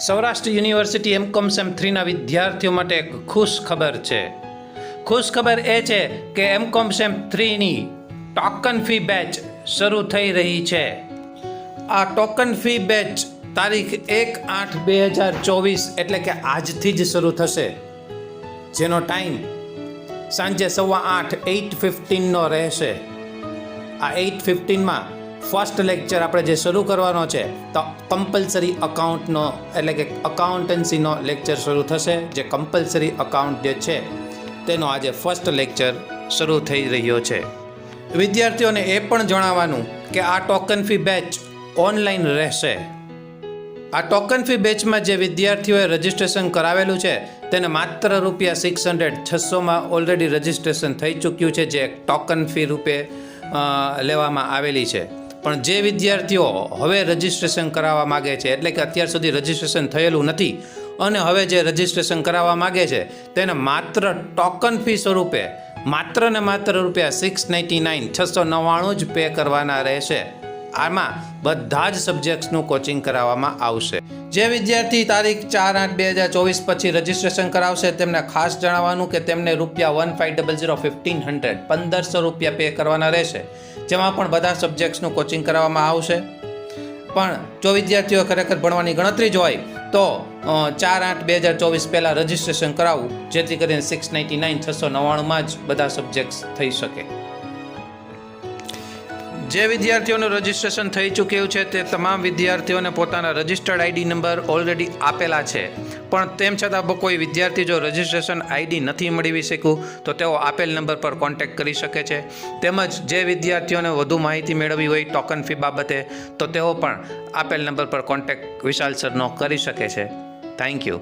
Saurashtra university MCom same 3ના વિદ્યાર્થીઓ માટે એક ખુશ ખબર છે. ખુશ ખબર એ છે કે એમકોમ સેમ 3ની ટોકન ફી બેચ શરૂ થઈ રહી છે. આ ટોકન ફી બેચ તારીખ 1/8/2024 એટલે કે આજથી જ શરૂ થશે, જેનો ટાઈમ સાંજે 8:15 8:15નો રહેશે. આ 8:15માં ફર્સ્ટ લેક્ચર આપણે જે શરૂ કરવાનો છે તો કમ્પલસરી અકાઉન્ટનો એટલે કે અકાઉન્ટન્સીનો લેક્ચર શરૂ થશે. જે કમ્પલસરી અકાઉન્ટ જે છે તેનો આજે ફર્સ્ટ લેક્ચર શરૂ થઈ રહ્યો છે. વિદ્યાર્થીઓને એ પણ જણાવવાનું કે આ ટોકન ફી બેચ ઓનલાઈન રહેશે. આ ટોકન ફી બેચમાં જે વિદ્યાર્થીઓએ રજિસ્ટ્રેશન કરાવેલું છે તેને માત્ર ₹600 ઓલરેડી રજિસ્ટ્રેશન થઈ ચૂક્યું છે, જે ટોકન ફી રૂપે લેવામાં આવેલી છે. પણ જે વિદ્યાર્થીઓ હવે રજિસ્ટ્રેશન કરાવવા માગે છે, એટલે કે અત્યાર સુધી રજિસ્ટ્રેશન થયેલું નથી અને હવે જે રજિસ્ટ્રેશન કરાવવા માગે છે તેને માત્ર ટોકન ફી સ્વરૂપે માત્ર ને માત્ર ₹699 જ પે કરવાના રહેશે. આમાં બધા જ સબ્જેક્ટ્સનું કોચિંગ કરાવવામાં આવશે. જે વિદ્યાર્થી તારીખ 4/8/2024 પછી રજિસ્ટ્રેશન કરાવશે તેમને ખાસ જણાવવાનું કે તેમને ₹1500 પે કરવાના રહેશે, જેમાં પણ બધા સબ્જેક્ટ્સનું કોચિંગ કરાવવામાં આવશે. પણ જો વિદ્યાર્થીઓ ખરેખર ભણવાની ગણતરી જ હોય તો 4/8/2024 પહેલાં રજિસ્ટ્રેશન કરાવવું, જેથી કરીને ₹699 જ બધા સબ્જેક્ટ્સ થઈ શકે. જે વિદ્યાર્થીઓનું રજિસ્ટ્રેશન થઈ ચૂક્યું છે તે તમામ વિદ્યાર્થીઓને પોતાના રજિસ્ટર્ડ આઈડી નંબર ઓલરેડી આપેલા છે, પણ તેમ છતાં કોઈ વિદ્યાર્થી જો રજિસ્ટ્રેશન આઈડી નથી મેળવી શક્યું તો તેઓ આપેલ નંબર પર કોન્ટેક્ટ કરી શકે છે. તેમજ જે વિદ્યાર્થીઓને વધુ માહિતી મેળવવી હોય ટોકન ફી બાબતે તો તેઓ પણ આપેલ નંબર પર કોન્ટેક્ટ વિશાલ સરનો કરી શકે છે. Thank you.